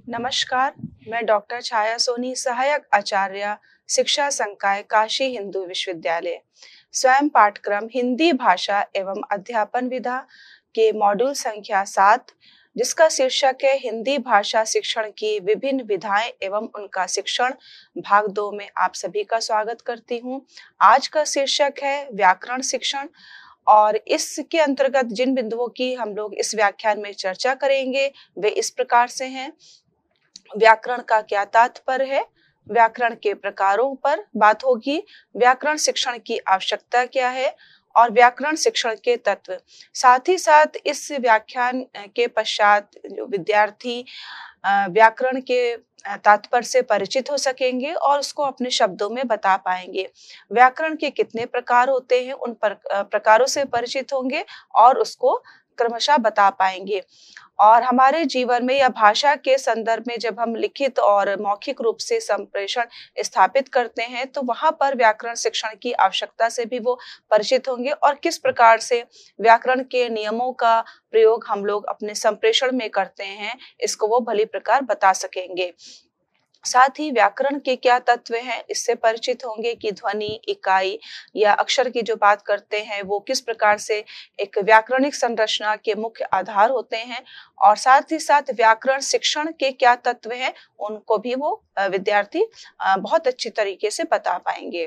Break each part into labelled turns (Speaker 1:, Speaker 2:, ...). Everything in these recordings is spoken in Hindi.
Speaker 1: नमस्कार, मैं डॉक्टर छाया सोनी, सहायक आचार्य, शिक्षा संकाय, काशी हिंदू विश्वविद्यालय। स्वयं पाठक्रम हिंदी भाषा एवं अध्यापन विधा के मॉड्यूल संख्या 7, जिसका शीर्षक है हिंदी भाषा शिक्षण की विभिन्न विधाएं एवं उनका शिक्षण, भाग 2 में आप सभी का स्वागत करती हूँ। आज का शीर्षक है व्याकरण शिक्षण और इसके अंतर्गत जिन बिंदुओं की हम लोग इस व्याख्यान में चर्चा करेंगे वे इस प्रकार से हैं। व्याकरण का क्या तात्पर्य है, व्याकरण के प्रकारों पर बात होगी, व्याकरण शिक्षण की आवश्यकता क्या है और व्याकरण शिक्षण के तत्व। साथ ही साथ इस व्याख्यान के पश्चात जो विद्यार्थी व्याकरण के तात्पर्य से परिचित हो सकेंगे और उसको अपने शब्दों में बता पाएंगे। व्याकरण के कितने प्रकार होते हैं उन प्रकारों से परिचित होंगे और उसको क्रमशः बता पाएंगे। और हमारे जीवन में या भाषा के संदर्भ में जब हम लिखित और मौखिक रूप से संप्रेषण स्थापित करते हैं तो वहां पर व्याकरण शिक्षण की आवश्यकता से भी वो परिचित होंगे और किस प्रकार से व्याकरण के नियमों का प्रयोग हम लोग अपने संप्रेषण में करते हैं इसको वो भली प्रकार बता सकेंगे। साथ ही व्याकरण के क्या तत्व हैं इससे परिचित होंगे कि ध्वनि, इकाई या अक्षर की जो बात करते हैं वो किस प्रकार से एक व्याकरणिक संरचना के मुख्य आधार होते हैं और साथ ही साथ व्याकरण शिक्षण के क्या तत्व हैं उनको भी वो विद्यार्थी बहुत अच्छी तरीके से बता पाएंगे।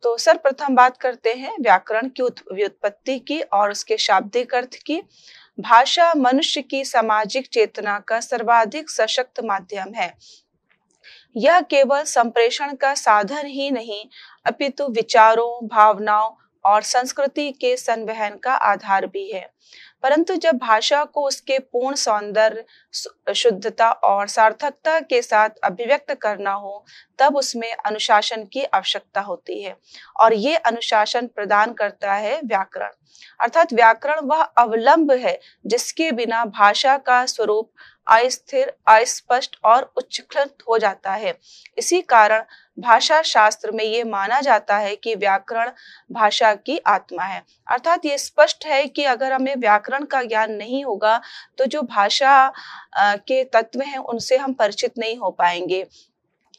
Speaker 1: तो सर्वप्रथम बात करते हैं व्याकरण की व्युत्पत्ति की और उसके शाब्दिक अर्थ की। भाषा मनुष्य की सामाजिक चेतना का सर्वाधिक सशक्त माध्यम है। यह केवल संप्रेषण का साधन ही नहीं अपितु विचारों, भावनाओं और संस्कृति के संवहन का आधार भी है। परंतु जब भाषा को उसके पूर्ण सौंदर्य, शुद्धता और सार्थकता के साथ अभिव्यक्त करना हो तब उसमें अनुशासन की आवश्यकता होती है और ये अनुशासन प्रदान करता है व्याकरण। अर्थात व्याकरण वह अवलंब है जिसके बिना भाषा का स्वरूप अस्थिर, अस्पष्ट और उच्छृंखलित हो जाता है। इसी कारण भाषा शास्त्र में ये माना जाता है कि व्याकरण भाषा की आत्मा है। अर्थात ये स्पष्ट है कि अगर हमें व्याकरण का ज्ञान नहीं होगा तो जो भाषा के तत्व हैं उनसे हम परिचित नहीं हो पाएंगे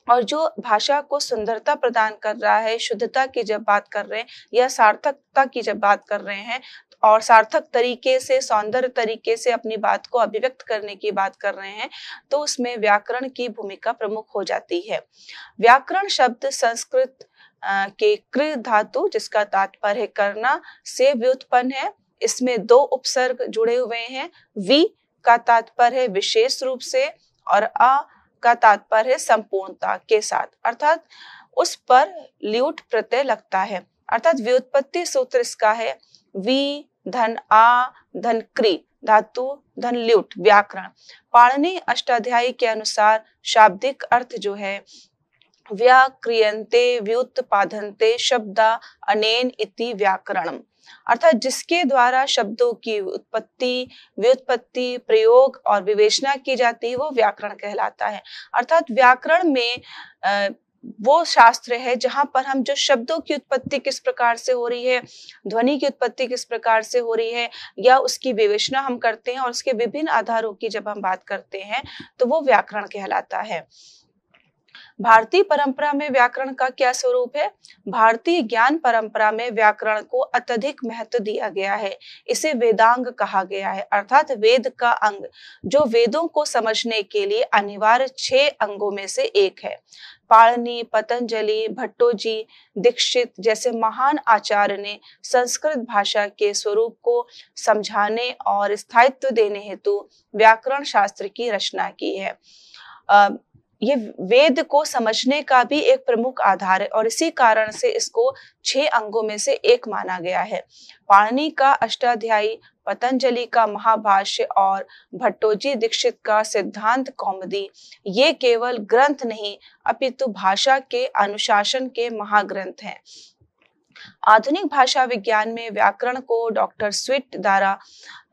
Speaker 1: और जो भाषा को सुंदरता प्रदान कर रहा है, शुद्धता की जब बात कर रहे हैं या सार्थकता की जब बात कर रहे हैं और सार्थक तरीके से, सौंदर्य तरीके से अपनी बात को अभिव्यक्त करने की बात कर रहे हैं तो उसमें व्याकरण की भूमिका प्रमुख हो जाती है। व्याकरण शब्द संस्कृत के कृ धातु जिसका तात्पर्य है करना से व्युत्पन्न है। इसमें 2 उपसर्ग जुड़े हुए हैं। वि का तात्पर्य है विशेष रूप से और अ का तात्पर्य है संपूर्णता के साथ, अर्थात उस पर ल्यूट प्रत्यय लगता है। अर्थात व्युत्पत्ति सूत्र इसका है वि धन आ धन क्री धातु धन ल्यूट व्याकरण। पाणिनि अष्टाध्यायी के अनुसार शाब्दिक अर्थ जो है व्याक्रियन्ते व्युत्पादन्ते शब्दा अनेन इति व्याकरणम, अर्थात जिसके द्वारा शब्दों की उत्पत्ति, व्युत्पत्ति, प्रयोग और विवेचना की जाती है वो व्याकरण कहलाता है। अर्थात व्याकरण में वो शास्त्र है जहां पर हम जो शब्दों की उत्पत्ति किस प्रकार से हो रही है, ध्वनि की उत्पत्ति किस प्रकार से हो रही है या उसकी विवेचना हम करते हैं और उसके विभिन्न आधारों की जब हम बात करते हैं तो वो व्याकरण कहलाता है। भारतीय परंपरा में व्याकरण का क्या स्वरूप है? भारतीय ज्ञान परंपरा में व्याकरण को अत्यधिक महत्व दिया गया है। इसे वेदांग कहा गया है, अर्थात वेद का अंग, जो वेदों को समझने के लिए अनिवार्य 6 अंगों में से एक है। पाणिनि, पतंजलि, भट्टोजी, दीक्षित जैसे महान आचार्य ने संस्कृत भाषा के स्वरूप को समझाने और स्थायित्व देने हेतु व्याकरण शास्त्र की रचना की है। ये वेद को समझने का भी एक प्रमुख आधार है और इसी कारण से इसको 6 अंगों में से एक माना गया है। पाणिनि का अष्टाध्यायी, पतंजलि का महाभाष्य और भट्टोजी दीक्षित का सिद्धांत कौमुदी ये केवल ग्रंथ नहीं अपितु भाषा के अनुशासन के महाग्रंथ हैं। आधुनिक भाषा विज्ञान में व्याकरण को डॉक्टर स्विट द्वारा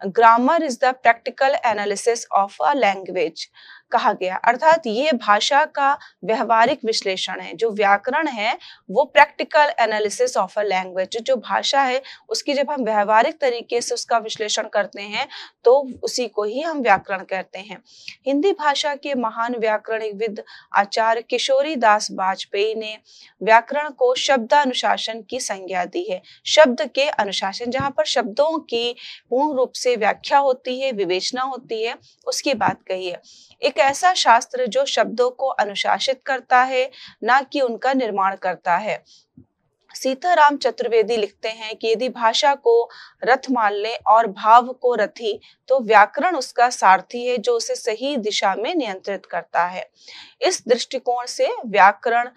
Speaker 1: grammar is the practical analysis of a language कहा गया। अर्थात ये भाषा का व्यवहारिक विश्लेषण है। जो व्याकरण है वो practical analysis of a language, जो भाषा है उसकी जब हम व्यवहारिक तरीके से उसका विश्लेषण करते हैं तो उसी को ही हम व्याकरण कहते हैं। हिंदी भाषा के महान व्याकरणविद आचार्य किशोरी दास वाजपेयी ने व्याकरण को शब्दानुशासन की संज्ञा दी है। शब्द के अनुशासन, जहां पर शब्दों की पूर्ण रूप से व्याख्या होती है, विवेचना होती है, उसकी बात कही है। एक ऐसा शास्त्र जो शब्दों को अनुशासित करता है, ना कि उनका निर्माण करता है। सीताराम चतुर्वेदी लिखते हैं कि यदि भाषा को रथ मान ले और भाव को रथी, तो व्याकरण उसका सारथी है जो उसे सही दिशा में नियंत्रित करता है। इस दृष्टिकोण से व्याकरण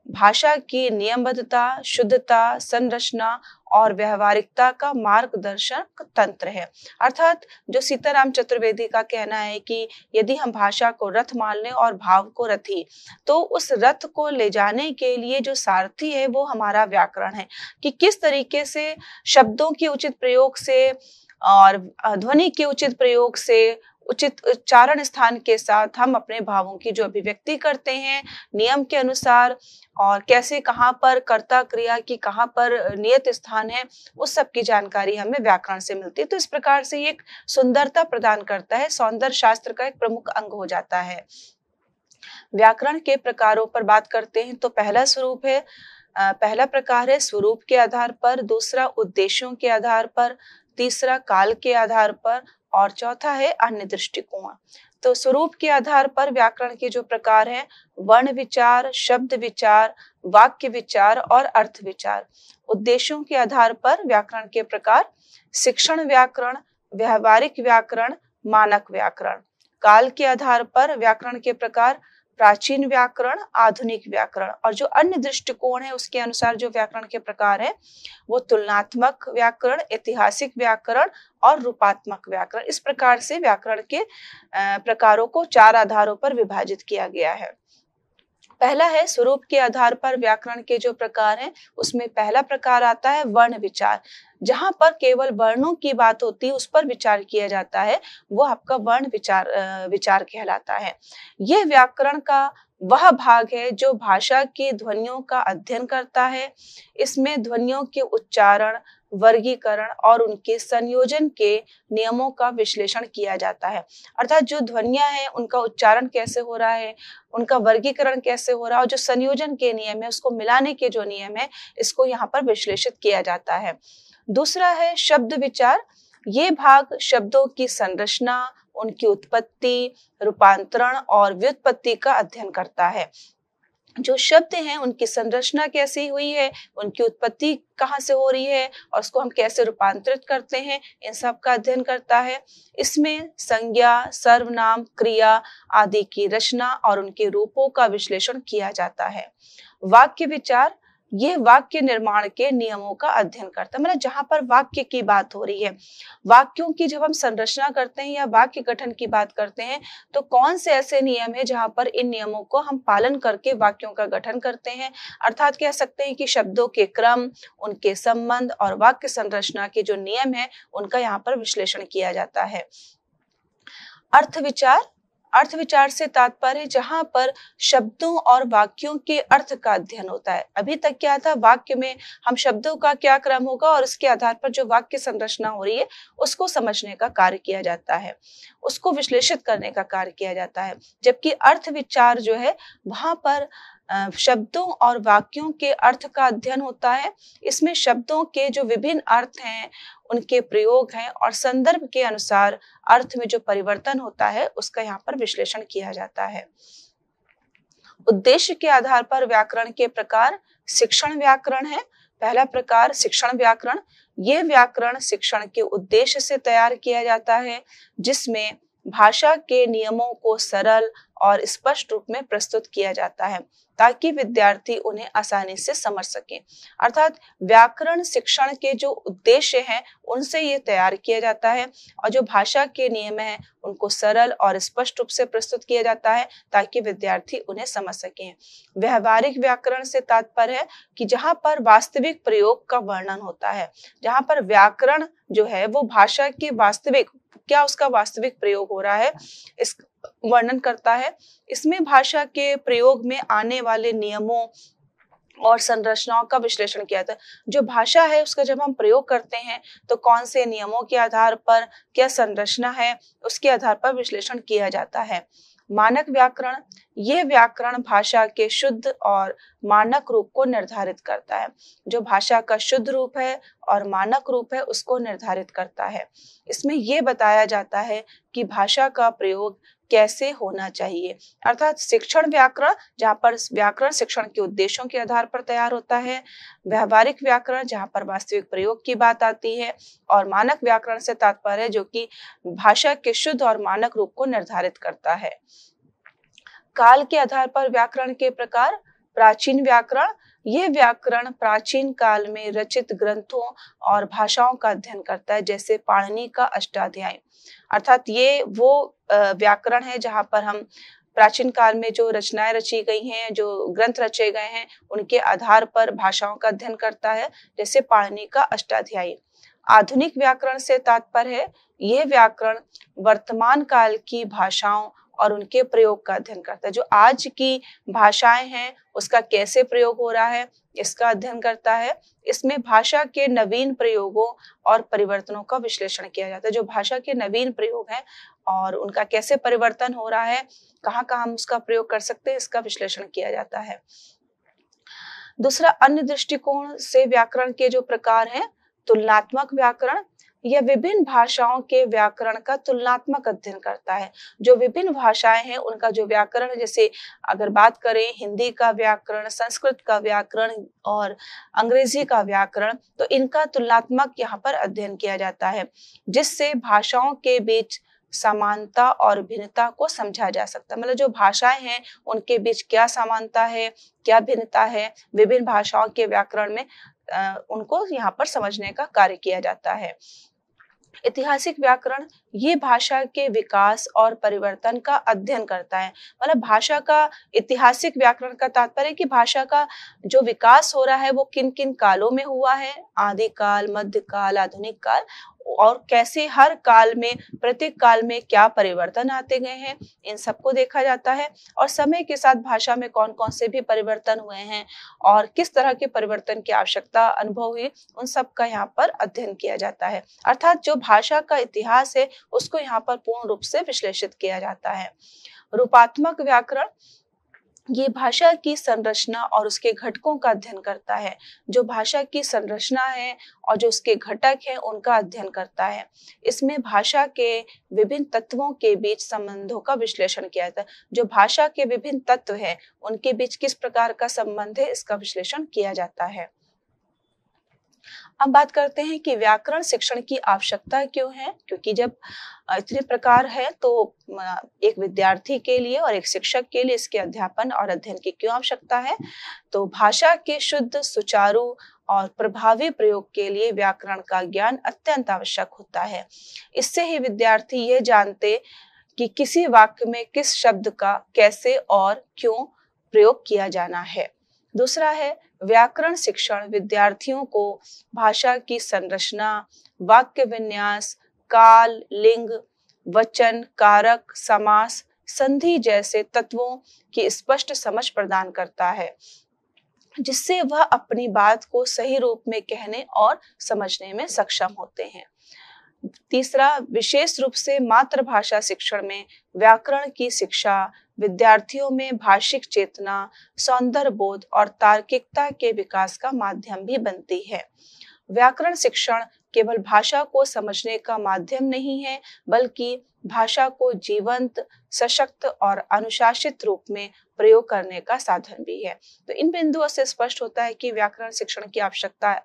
Speaker 1: भाषा की नियमबद्धता, शुद्धता, संरचना और व्यवहारिकता का मार्गदर्शक तंत्र है। अर्थात जो सीताराम चतुर्वेदी का कहना है कि यदि हम भाषा को रथ मान लें और भाव को रथी, तो उस रथ को ले जाने के लिए जो सारथी है वो हमारा व्याकरण है, कि किस तरीके से शब्दों के उचित प्रयोग से और ध्वनि के उचित प्रयोग से, उचित उच्चारण स्थान के साथ हम अपने भावों की जो अभिव्यक्ति करते हैं नियम के अनुसार, और कैसे कहाँ पर कर्ता क्रिया की कहाँ पर नियत स्थान है, उस सब की जानकारी हमें व्याकरण से मिलती है। तो इस प्रकार से ये एक सुंदरता प्रदान करता है, सौंदर्य शास्त्र का एक प्रमुख अंग हो जाता है। व्याकरण के प्रकारों पर बात करते हैं तो पहला स्वरूप है, पहला प्रकार है स्वरूप के आधार पर, दूसरा उद्देश्यों के आधार पर, तीसरा काल के आधार पर और चौथा है अन्य दृष्टिकोण। तो स्वरूप के आधार पर व्याकरण के जो प्रकार हैं, वर्ण विचार, शब्द विचार, वाक्य विचार और अर्थ विचार। उद्देश्यों के आधार पर व्याकरण के प्रकार, शिक्षण व्याकरण, व्यवहारिक व्याकरण, मानक व्याकरण। काल के आधार पर व्याकरण के प्रकार, प्राचीन व्याकरण, आधुनिक व्याकरण। और जो अन्य दृष्टिकोण है उसके अनुसार जो व्याकरण के प्रकार है वो तुलनात्मक व्याकरण, ऐतिहासिक व्याकरण और रूपात्मक व्याकरण। इस प्रकार से व्याकरण के प्रकारों को 4 आधारों पर विभाजित किया गया है। पहला है स्वरूप के आधार पर व्याकरण के जो प्रकार हैं, उसमें पहला प्रकार आता है वर्ण विचार। जहां पर केवल वर्णों की बात होती है, उस पर विचार किया जाता है, वो आपका वर्ण विचार कहलाता है। यह व्याकरण का वह भाग है जो भाषा की ध्वनियों का अध्ययन करता है। इसमें ध्वनियों के उच्चारण, वर्गीकरण और उनके संयोजन के नियमों का विश्लेषण किया जाता है। अर्थात जो ध्वनियां हैं उनका उच्चारण कैसे हो रहा है, उनका वर्गीकरण कैसे हो रहा है, और जो संयोजन के नियम है, उसको मिलाने के जो नियम है, इसको यहाँ पर विश्लेषित किया जाता है। दूसरा है शब्द विचार। ये भाग शब्दों की संरचना, उनकी उत्पत्ति, रूपांतरण और व्युत्पत्ति का अध्ययन करता है। जो शब्द हैं उनकी संरचना कैसी हुई है, उनकी उत्पत्ति कहाँ से हो रही है और उसको हम कैसे रूपांतरित करते हैं, इन सब का अध्ययन करता है। इसमें संज्ञा, सर्वनाम, क्रिया आदि की रचना और उनके रूपों का विश्लेषण किया जाता है। वाक्य विचार, ये वाक्य निर्माण के नियमों का अध्ययन करता है। मतलब जहां पर वाक्य की बात हो रही है, वाक्यों की जब हम संरचना करते हैं या वाक्य गठन की बात करते हैं, तो कौन से ऐसे नियम है जहां पर इन नियमों को हम पालन करके वाक्यों का गठन करते हैं। अर्थात कह सकते हैं कि शब्दों के क्रम, उनके संबंध और वाक्य संरचना के जो नियम है उनका यहाँ पर विश्लेषण किया जाता है। अर्थ विचार, अर्थ विचार से तात्पर्य जहां पर शब्दों और वाक्यों के अर्थ का अध्ययन होता है। अभी तक क्या था, वाक्य में हम शब्दों का क्या क्रम होगा और उसके आधार पर जो वाक्य संरचना हो रही है उसको समझने का कार्य किया जाता है, उसको विश्लेषित करने का कार्य किया जाता है। जबकि अर्थ विचार जो है वहां पर शब्दों और वाक्यों के अर्थ का अध्ययन होता है। इसमें शब्दों के जो विभिन्न अर्थ हैं, उनके प्रयोग हैं और संदर्भ के अनुसार अर्थ में जो परिवर्तन होता है उसका यहाँ पर विश्लेषण किया जाता है। उद्देश्य के आधार पर व्याकरण के प्रकार, शिक्षण व्याकरण है। पहला प्रकार शिक्षण व्याकरण। ये व्याकरण शिक्षण के उद्देश्य से तैयार किया जाता है, जिसमें भाषा के नियमों को सरल और स्पष्ट रूप में प्रस्तुत किया जाता है ताकि विद्यार्थी उन्हें आसानी से समझ सकें। अर्थात व्याकरण शिक्षण के जो उद्देश्य हैं उनसे ये तैयार किया जाता है और जो भाषा के नियम हैं उनको सरल और स्पष्ट रूप से प्रस्तुत किया जाता है ताकि विद्यार्थी उन्हें समझ सकें। व्यवहारिक व्याकरण से तात्पर्य है कि जहाँ पर वास्तविक प्रयोग का वर्णन होता है, जहाँ पर व्याकरण जो है वो भाषा के वास्तविक, क्या उसका वास्तविक प्रयोग हो रहा है, इस वर्णन करता है। इसमें भाषा के प्रयोग में आने वाले नियमों और संरचनाओं का विश्लेषण किया था। जो भाषा है उसका जब हम प्रयोग करते हैं तो कौन से नियमों के आधार पर, क्या संरचना है, उसके आधार पर विश्लेषण किया जाता है। मानक व्याकरण, ये व्याकरण भाषा के शुद्ध और मानक रूप को निर्धारित करता है। जो भाषा का शुद्ध रूप है और मानक रूप है उसको निर्धारित करता है। इसमें ये बताया जाता है कि भाषा का प्रयोग कैसे होना चाहिए। अर्थात शिक्षण व्याकरण, जहाँ पर व्याकरण शिक्षण के उद्देश्यों के आधार पर तैयार होता है। व्यवहारिक व्याकरण, जहाँ पर वास्तविक प्रयोग की बात आती है। और मानक व्याकरण से तात्पर्य है जो कि भाषा के शुद्ध और मानक रूप को निर्धारित करता है। काल के आधार पर व्याकरण के प्रकार। प्राचीन व्याकरण, यह व्याकरण प्राचीन काल में रचित ग्रंथों और भाषाओं का अध्ययन करता है, जैसे पाणिनि का अष्टाध्यायी। अर्थात ये वो व्याकरण है जहाँ पर हम प्राचीन काल में जो रचनाएं रची गई हैं, जो ग्रंथ रचे गए हैं, उनके आधार पर भाषाओं का अध्ययन करता है, जैसे पाणिनि का अष्टाध्यायी। आधुनिक व्याकरण से तात्पर्य है यह व्याकरण वर्तमान काल की भाषाओं और उनके प्रयोग का अध्ययन करता है। जो आज की भाषाएं हैं उसका कैसे प्रयोग हो रहा है इसका अध्ययन करता है। इसमें भाषा के नवीन प्रयोगों और परिवर्तनों का विश्लेषण किया जाता है। जो भाषा के नवीन प्रयोग हैं और उनका कैसे परिवर्तन हो रहा है, कहाँ कहाँ हम उसका प्रयोग कर सकते हैं, इसका विश्लेषण किया जाता है। दूसरा, अन्य दृष्टिकोण से व्याकरण के जो प्रकार हैं, तुलनात्मक व्याकरण, यह विभिन्न भाषाओं के व्याकरण का तुलनात्मक अध्ययन करता है। जो विभिन्न भाषाएं हैं उनका जो व्याकरण, जैसे अगर बात करें हिंदी का व्याकरण, संस्कृत का व्याकरण और अंग्रेजी का व्याकरण, तो इनका तुलनात्मक यहाँ पर अध्ययन किया जाता है, जिससे भाषाओं के बीच समानता और भिन्नता को समझा जा सकता है। मतलब जो भाषाएं हैं उनके बीच क्या समानता है, क्या भिन्नता है, विभिन्न भाषाओं के व्याकरण में उनको यहाँ पर समझने का कार्य किया जाता है। ऐतिहासिक व्याकरण, ये भाषा के विकास और परिवर्तन का अध्ययन करता है। मतलब भाषा का ऐतिहासिक व्याकरण का तात्पर्य कि भाषा का जो विकास हो रहा है वो किन किन कालों में हुआ है, आदिकाल, मध्यकाल, आधुनिक काल, और कैसे हर काल में, प्रत्येक काल में क्या परिवर्तन आते गए हैं, इन सबको देखा जाता है। और समय के साथ भाषा में कौन कौन से भी परिवर्तन हुए हैं और किस तरह के परिवर्तन की आवश्यकता अनुभव हुई, उन सब का यहाँ पर अध्ययन किया जाता है। अर्थात जो भाषा का इतिहास है उसको यहाँ पर पूर्ण रूप से विश्लेषित किया जाता है। रूपात्मक व्याकरण, ये भाषा की संरचना और उसके घटकों का अध्ययन करता है। जो भाषा की संरचना है और जो उसके घटक हैं उनका अध्ययन करता है। इसमें भाषा के विभिन्न तत्वों के बीच संबंधों का विश्लेषण किया जाता है। जो भाषा के विभिन्न तत्व हैं उनके बीच किस प्रकार का संबंध है, इसका विश्लेषण किया जाता है। अब बात करते हैं कि व्याकरण शिक्षण की आवश्यकता क्यों है, क्योंकि जब इतने प्रकार है तो एक विद्यार्थी के लिए और एक शिक्षक के लिए इसके अध्यापन और अध्ययन की क्यों आवश्यकता है। तो भाषा के शुद्ध, सुचारू और प्रभावी प्रयोग के लिए व्याकरण का ज्ञान अत्यंत आवश्यक होता है। इससे ही विद्यार्थी ये जानते कि किसी वाक्य में किस शब्द का कैसे और क्यों प्रयोग किया जाना है। दूसरा है, व्याकरण शिक्षण विद्यार्थियों को भाषा की संरचना, वाक्य विन्यास, काल, लिंग, वचन, कारक, समास, संधि जैसे तत्वों की स्पष्ट समझ प्रदान करता है, जिससे वह अपनी बात को सही रूप में कहने और समझने में सक्षम होते हैं। तीसरा, विशेष रूप से मातृभाषा शिक्षण में व्याकरण की शिक्षा विद्यार्थियों में भाषिक चेतना, सौंदर्य बोध और तार्किकता के विकास का माध्यम भी बनती है। व्याकरण शिक्षण केवल भाषा को समझने का माध्यम नहीं है, बल्कि भाषा को जीवंत, सशक्त और अनुशासित रूप में प्रयोग करने का साधन भी है। तो इन बिंदुओं से स्पष्ट होता है कि व्याकरण शिक्षण की आवश्यकता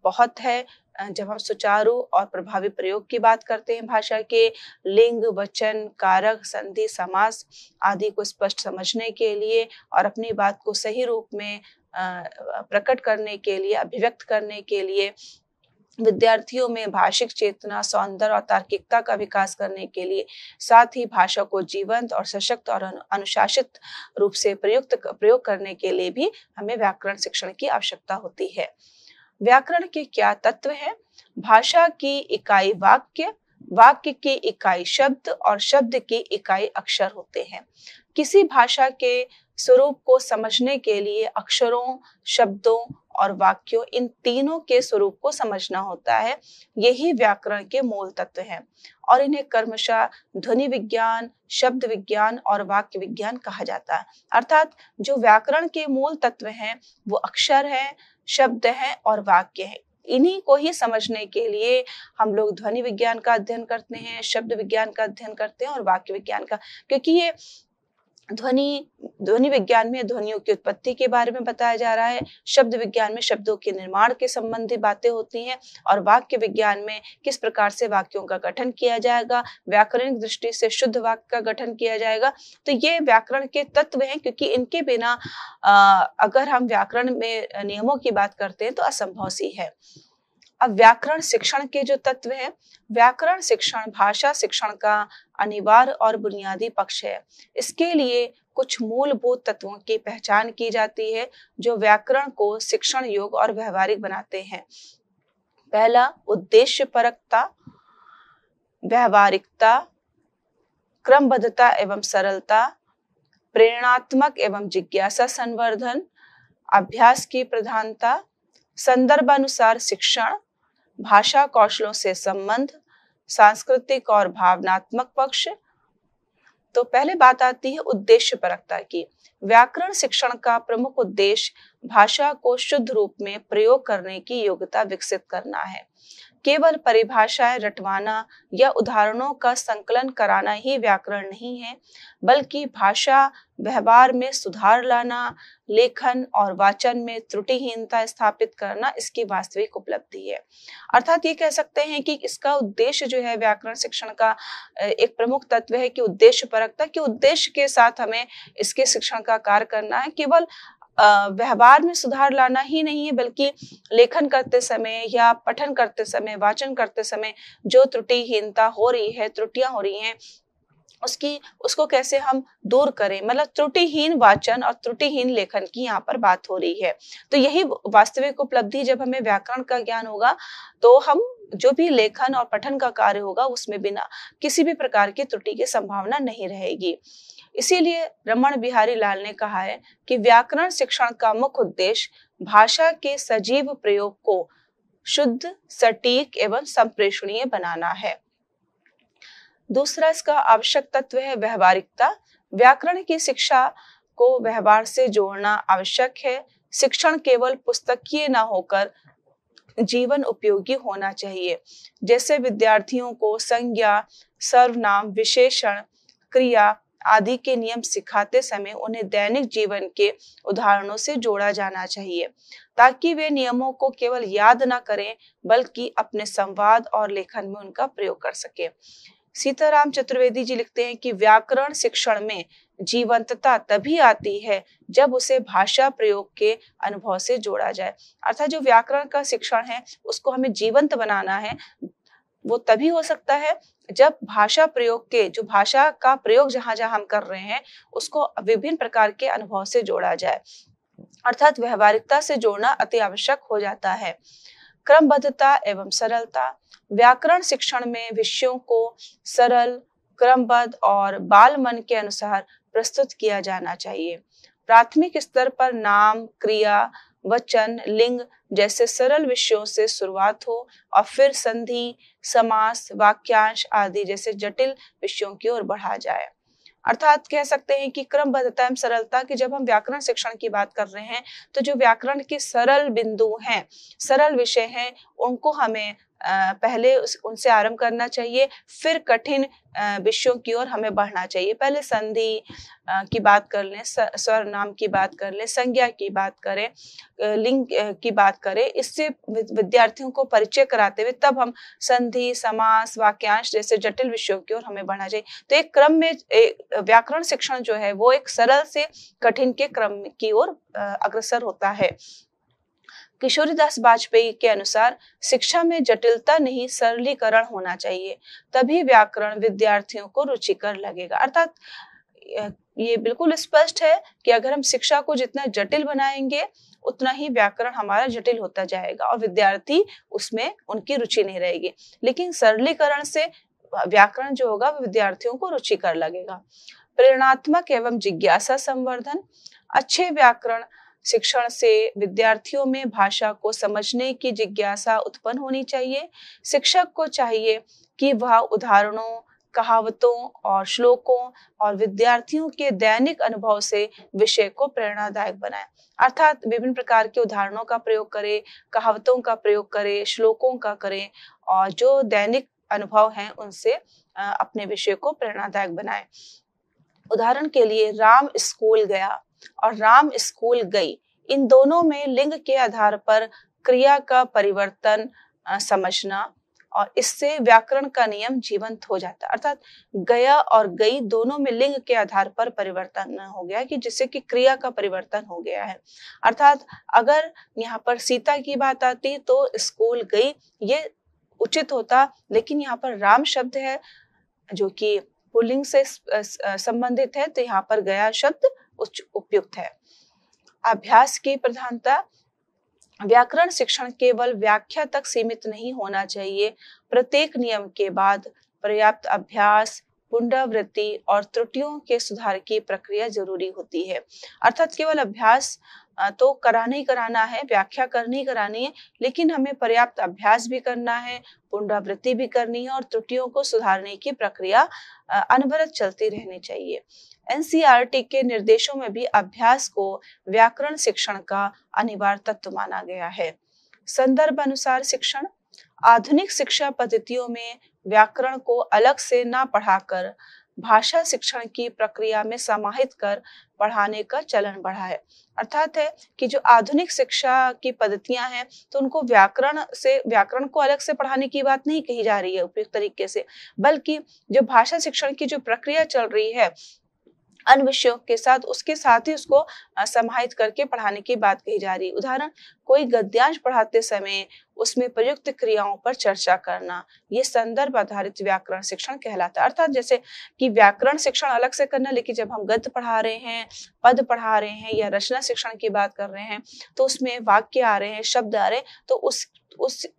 Speaker 1: बहुत है। जब हम सुचारू और प्रभावी प्रयोग की बात करते हैं भाषा के, लिंग, वचन, कारक, संधि, समास आदि को स्पष्ट समझने के लिए और अपनी बात को सही रूप में प्रकट करने के लिए, अभिव्यक्त करने के लिए, विद्यार्थियों में भाषिक चेतना, सौंदर्य और तार्किकता का विकास करने के लिए, साथ ही भाषा को जीवंत और सशक्त और अनुशासित रूप से प्रयोग करने के लिए भी हमें व्याकरण शिक्षण की आवश्यकता होती है। व्याकरण के क्या तत्व हैं? भाषा की इकाई वाक्य, वाक्य की इकाई शब्द और शब्द की इकाई अक्षर होते हैं। किसी भाषा के स्वरूप को समझने के लिए अक्षरों, शब्दों और वाक्यों, इन तीनों के स्वरूप को समझना होता है। यही व्याकरण के मूल तत्व हैं और इन्हें क्रमशः ध्वनि विज्ञान, शब्द विज्ञान और वाक्य विज्ञान कहा जाता है। अर्थात जो व्याकरण के मूल तत्व हैं वो अक्षर हैं, शब्द हैं और वाक्य हैं। इन्हीं को ही समझने के लिए हम लोग ध्वनि विज्ञान का अध्ययन करते हैं, शब्द विज्ञान का अध्ययन करते हैं और वाक्य विज्ञान का, क्योंकि ये ध्वनि विज्ञान में ध्वनियों की उत्पत्ति के बारे में बताया जा रहा है, शब्द विज्ञान में शब्दों के निर्माण के संबंधी बातें होती हैं और वाक्य विज्ञान में किस प्रकार से वाक्यों का गठन किया जाएगा, व्याकरणिक दृष्टि से शुद्ध वाक्य का गठन किया जाएगा। तो ये व्याकरण के तत्व हैं, क्योंकि इनके बिना अगर हम व्याकरण में नियमों की बात करते हैं तो असंभव सी है। अब व्याकरण शिक्षण के जो तत्व है, व्याकरण शिक्षण भाषा शिक्षण का अनिवार्य और बुनियादी पक्ष है। इसके लिए कुछ मूलभूत तत्वों की पहचान की जाती है जो व्याकरण को शिक्षण योग्य और व्यवहारिक बनाते हैं। पहला, उद्देश्यपरकता, व्यवहारिकता, क्रमबद्धता एवं सरलता, प्रेरणात्मक एवं जिज्ञासा संवर्धन, अभ्यास की प्रधानता, संदर्भानुसार शिक्षण, भाषा कौशलों से संबंध, सांस्कृतिक और भावनात्मक पक्ष। तो पहले बात आती है उद्देश्यपरकता की। व्याकरण शिक्षण का प्रमुख उद्देश्य भाषा को शुद्ध रूप में प्रयोग करने की योग्यता विकसित करना है। केवल परिभाषाएं रटवाना या उदाहरणों का संकलन कराना ही व्याकरण नहीं है, बल्कि भाषा व्यवहार में सुधार लाना, लेखन और वाचन में त्रुटिहीनता स्थापित करना इसकी वास्तविक उपलब्धि है। अर्थात ये कह सकते हैं कि इसका उद्देश्य जो है व्याकरण शिक्षण का एक प्रमुख तत्व है कि उद्देश्यपरकता, कि उद्देश्य के साथ हमें इसके शिक्षण का कार्य करना है। केवल व्यवहार में सुधार लाना ही नहीं है, बल्कि लेखन करते समय या पठन करते समय, वाचन करते समय जो त्रुटिहीनता हो रही है, त्रुटियां हो रही हैं, उसको कैसे हम दूर करें। मतलब त्रुटिहीन वाचन और त्रुटिहीन लेखन की यहाँ पर बात हो रही है। तो यही वास्तविक उपलब्धि, जब हमें व्याकरण का ज्ञान होगा तो हम जो भी लेखन और पठन का कार्य होगा उसमें बिना किसी भी प्रकार की त्रुटि की संभावना नहीं रहेगी। इसीलिए रमण बिहारी लाल ने कहा है कि व्याकरण शिक्षण का मुख्य उद्देश्य भाषा के सजीव प्रयोग को शुद्ध, सटीक एवं संप्रेषणीय बनाना है। दूसरा इसका आवश्यक तत्व है व्यवहारिकता। व्याकरण की शिक्षा को व्यवहार से जोड़ना आवश्यक है। शिक्षण केवल पुस्तकीय न होकर जीवन उपयोगी होना चाहिए। जैसे विद्यार्थियों को संज्ञा, सर्वनाम, विशेषण, क्रिया आदि के नियम सिखाते समय उन्हें दैनिक जीवन के उदाहरणों से जोड़ा जाना चाहिए, ताकि वे नियमों को केवल याद न करें बल्कि अपने संवाद और लेखन में उनका प्रयोग कर सके। सीताराम चतुर्वेदी जी लिखते हैं कि व्याकरण शिक्षण में जीवंतता तभी आती है जब उसे भाषा प्रयोग के अनुभव से जोड़ा जाए। अर्थात जो व्याकरण का शिक्षण है उसको हमें जीवंत बनाना है, वो तभी हो सकता है जब भाषा प्रयोग के, जो भाषा का प्रयोग जहां जहां हम कर रहे हैं उसको विभिन्न प्रकार के अनुभव से जोड़ा जाए। अर्थात व्यवहारिकता से जोड़ना अति आवश्यक हो जाता है। क्रमबद्धता एवं सरलता। व्याकरण शिक्षण में विषयों को सरल, क्रमबद्ध और बाल मन के अनुसार प्रस्तुत किया जाना चाहिए। प्राथमिक स्तर पर नाम, क्रिया, वचन, लिंग जैसे सरल विषयों से शुरुआत हो और फिर संधि, समास, वाक्यांश आदि जैसे जटिल विषयों की ओर बढ़ा जाए। अर्थात कह सकते हैं कि क्रमबद्धता एवं सरलता की जब हम व्याकरण शिक्षण की बात कर रहे हैं तो जो व्याकरण के सरल बिंदु हैं, सरल विषय हैं, उनको हमें पहले उनसे आरंभ करना चाहिए, फिर कठिन विषयों की ओर हमें बढ़ना चाहिए। पहले संधि की बात कर लें, सर्वनाम की बात कर लें, संज्ञा की बात करें, लिंग की बात करें। इससे विद्यार्थियों को परिचय कराते हुए तब हम संधि, समास, वाक्यांश जैसे जटिल विषयों की ओर हमें बढ़ना चाहिए। तो एक क्रम में व्याकरण शिक्षण जो है वो एक सरल से कठिन के क्रम की ओर अग्रसर होता है। किशोरीदास वाजपेयी के अनुसार शिक्षा में जटिलता नहीं, सरलीकरण होना चाहिए, तभी व्याकरण विद्यार्थियों को रुचिकर लगेगा। अर्थात ये बिल्कुल स्पष्ट है कि अगर हम शिक्षा को जितना जटिल बनाएंगे उतना ही व्याकरण हमारा जटिल होता जाएगा और विद्यार्थी उसमें उनकी रुचि नहीं रहेगी। लेकिन सरलीकरण से व्याकरण जो होगा वो विद्यार्थियों को रुचिकर लगेगा। प्रेरणात्मक एवं जिज्ञासा संवर्धन। अच्छे व्याकरण शिक्षण से विद्यार्थियों में भाषा को समझने की जिज्ञासा उत्पन्न होनी चाहिए। शिक्षक को चाहिए कि वह उदाहरणों, कहावतों और श्लोकों और विद्यार्थियों के दैनिक अनुभव से विषय को प्रेरणादायक बनाए। अर्थात विभिन्न प्रकार के उदाहरणों का प्रयोग करें, कहावतों का प्रयोग करें, श्लोकों का करें और जो दैनिक अनुभव हैं उनसे अपने विषय को प्रेरणादायक बनाए। उदाहरण के लिए राम स्कूल गया और राम स्कूल गई, इन दोनों में लिंग के आधार पर क्रिया का परिवर्तन समझना और इससे व्याकरण का नियम जीवंत हो जाता है। अर्थात गया और गई दोनों में लिंग के आधार पर परिवर्तन हो गया कि जिससे कि क्रिया का परिवर्तन हो गया है। अर्थात अगर यहाँ पर सीता की बात आती तो स्कूल गई ये उचित होता, लेकिन यहाँ पर राम शब्द है जो कि पुल्लिंग से संबंधित है, तो यहाँ पर गया शब्द उपयुक्त है। अभ्यास की प्रधानता। व्याकरण शिक्षण केवल व्याख्या तक सीमित नहीं होना चाहिए। प्रत्येक नियम के बाद पर्याप्त अभ्यास, पुनरावृत्ति और त्रुटियों के सुधार की प्रक्रिया जरूरी होती है। अर्थात केवल अभ्यास तो कराना ही कराना है, व्याख्या करनी ही करानी है, लेकिन हमें पर्याप्त अभ्यास भी करना है, पुनरावृत्ति भी करनी है और त्रुटियों को सुधारने की प्रक्रिया अनवरत चलती रहनी चाहिए। एनसीईआरटी के निर्देशों में भी अभ्यास को व्याकरण शिक्षण का अनिवार्य तत्व माना गया है। संदर्भ अनुसार शिक्षण। आधुनिक शिक्षा पद्धतियों में व्याकरण को अलग से ना पढ़ाकर भाषा शिक्षण की प्रक्रिया में समाहित कर पढ़ाने का चलन बढ़ा है। अर्थात है कि जो आधुनिक शिक्षा की पद्धतियां हैं तो उनको व्याकरण को अलग से पढ़ाने की बात नहीं कही जा रही है उपयुक्त तरीके से, बल्कि जो भाषा शिक्षण की जो प्रक्रिया चल रही है अन्य विषयों के साथ उसके साथ ही उसको समाहित करके पढ़ाने की बात कही जा रही है। उदाहरण, कोई गद्यांश पढ़ाते समय उसमें प्रयुक्त क्रियाओं पर चर्चा करना, ये संदर्भ आधारित व्याकरण शिक्षण कहलाता है। अर्थात जैसे कि व्याकरण शिक्षण अलग से करना, लेकिन जब हम गद्य पढ़ा रहे हैं, पद पढ़ा रहे हैं या रचना शिक्षण की बात कर रहे हैं तो उसमें वाक्य आ रहे हैं, शब्द आ रहे हैं, तो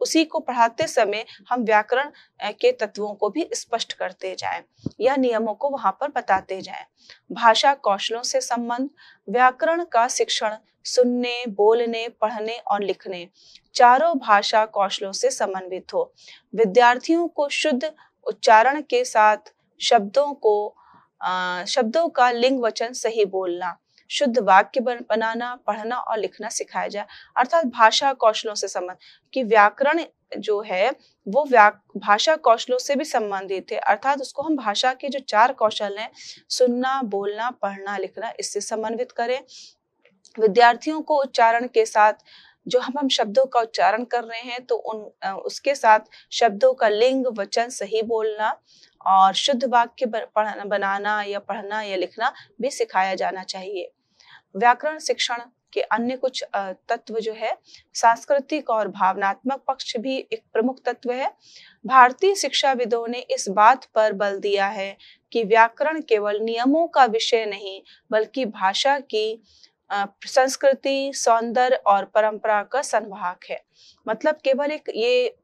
Speaker 1: उसी को पढ़ाते समय हम व्याकरण के तत्वों को भी स्पष्ट करते जाएं या नियमों को वहां पर बताते जाएं। भाषा कौशलों से संबंध। व्याकरण का शिक्षण सुनने, बोलने, पढ़ने और लिखने चारों भाषा कौशलों से समन्वित हो। विद्यार्थियों को शुद्ध उच्चारण के साथ शब्दों का लिंग वचन सही बोलना, शुद्ध वाक्य बनाना, पढ़ना और लिखना सिखाया जाए। अर्थात भाषा कौशलों से संबंध कि व्याकरण जो है वो भाषा कौशलों से भी संबंधित है। अर्थात उसको हम भाषा के जो 4 कौशल हैं, सुनना, बोलना, पढ़ना, लिखना, इससे समन्वित करें। विद्यार्थियों को उच्चारण के साथ जो हम शब्दों का उच्चारण कर रहे हैं तो उसके साथ शब्दों का लिंग वचन सही बोलना और शुद्ध वाक्य बनाना या पढ़ना या लिखना भी सिखाया जाना चाहिए। व्याकरण शिक्षण के अन्य कुछ तत्व जो है, सांस्कृतिक और भावनात्मक पक्ष भी एक प्रमुख तत्व है। भारतीय शिक्षाविदों ने इस बात पर बल दिया है कि व्याकरण केवल नियमों का विषय नहीं बल्कि भाषा की संस्कृति, सौंदर्य और परंपरा का संवाहक है। मतलब केवल एक ये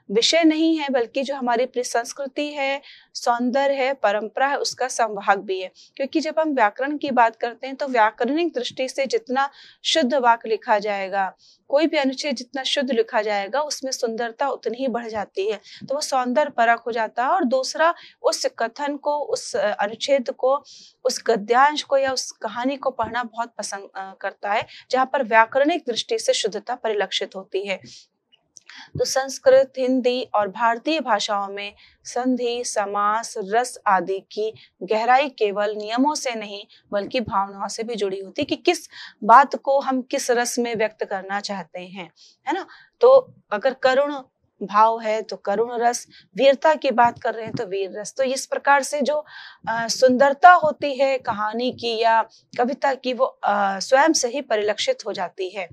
Speaker 1: विषय नहीं है बल्कि जो हमारी अपनी संस्कृति है, सौंदर्य है, परंपरा है, उसका संवाहक भी है। क्योंकि जब हम व्याकरण की बात करते हैं तो व्याकरणिक दृष्टि से जितना शुद्ध वाक्य लिखा जाएगा, कोई भी अनुच्छेद जितना शुद्ध लिखा जाएगा उसमें सुंदरता उतनी ही बढ़ जाती है, तो वो सौंदर्य परक हो जाता है। और दूसरा, उस कथन को, उस अनुच्छेद को, उस गद्यांश को या उस कहानी को पढ़ना बहुत पसंद करता है जहाँ पर व्याकरणिक दृष्टि से शुद्धता परिलक्षित होती है। तो संस्कृत, हिंदी और भारतीय भाषाओं में संधि, समास, रस आदि की गहराई केवल नियमों से नहीं बल्कि भावनाओं से भी जुड़ी होती है कि किस बात को हम किस रस में व्यक्त करना चाहते हैं, है ना। तो अगर करुण भाव है तो करुण रस, वीरता की बात कर रहे हैं तो वीर रस। तो इस प्रकार से जो सुंदरता होती है कहानी की या कविता की वो स्वयं से ही परिलक्षित हो जाती है।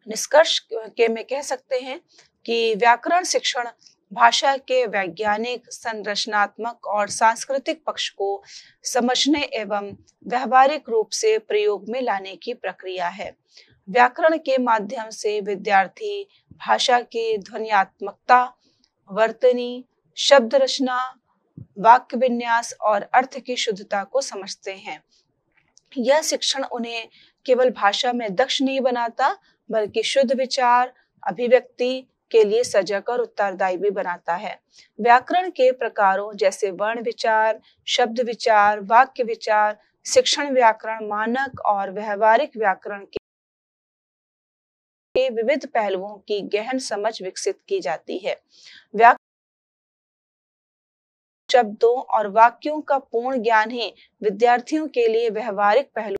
Speaker 1: निष्कर्ष के में कह सकते हैं कि व्याकरण शिक्षण भाषा के वैज्ञानिक, संरचनात्मक और सांस्कृतिक पक्ष को समझने एवं व्यवहारिक रूप से प्रयोग में लाने की प्रक्रिया है। व्याकरण के माध्यम से विद्यार्थी भाषा की ध्वन्यात्मकता, वर्तनी, शब्द रचना, वाक्य विन्यास और अर्थ की शुद्धता को समझते हैं। यह शिक्षण उन्हें केवल भाषा में दक्ष नहीं बनाता, बल्कि शुद्ध विचार, अभिव्यक्ति के लिए सजग और उत्तरदायी भी बनाता है। व्याकरण के प्रकारों जैसे वर्ण विचार, शब्द विचार, वाक्य विचार, शिक्षण व्याकरण, मानक और व्यवहारिक व्याकरण के विविध पहलुओं की गहन समझ विकसित की जाती है। व्याकरण शब्दों और वाक्यों का पूर्ण ज्ञान ही विद्यार्थियों के लिए व्यवहारिक पहलू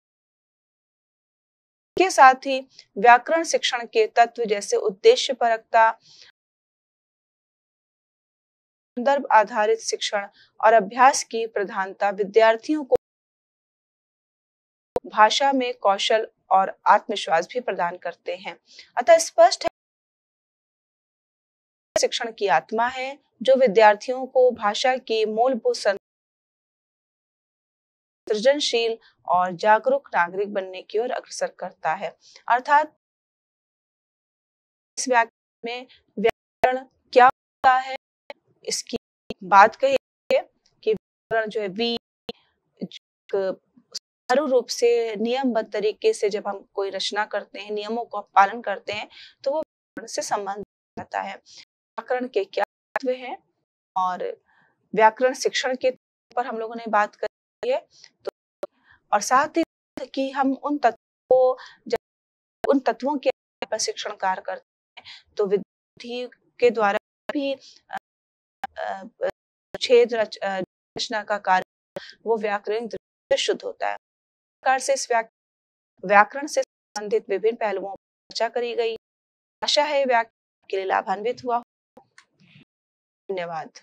Speaker 1: के साथ ही व्याकरण शिक्षण के तत्व जैसे उद्देश्यपरकता, संदर्भ आधारित शिक्षण और अभ्यास की प्रधानता विद्यार्थियों को भाषा में कौशल और आत्मविश्वास भी प्रदान करते हैं। अतः स्पष्ट है शिक्षण की आत्मा है जो विद्यार्थियों को भाषा की मूलभूत सृजनशील और जागरूक नागरिक बनने की ओर अग्रसर करता है। अर्थात इस व्याख्यान में व्याकरण क्या होता है इसकी बात कही है कि व्याकरण जो है सुचारू रूप से नियमबद्ध तरीके से जब हम कोई रचना करते हैं, नियमों का पालन करते हैं, तो वो व्याकरण से संबंधित रहता है। व्याकरण के क्या तत्व हैं और व्याकरण शिक्षण के पर हम लोगों ने बात करी है, तो और साथ ही कि हम उन तत्वों को जब उन तत्वों के पर शिक्षण कार्य करते हैं, तो विधि के द्वारा भी छेद रचना का कार्य वो व्याकरण दृष्टि से शुद्ध होता है। प्रकार से इस व्याकरण से संबंधित विभिन्न पहलुओं पर चर्चा करी गई। आशा है व्याकरण के लिए लाभान्वित हुआ। धन्यवाद।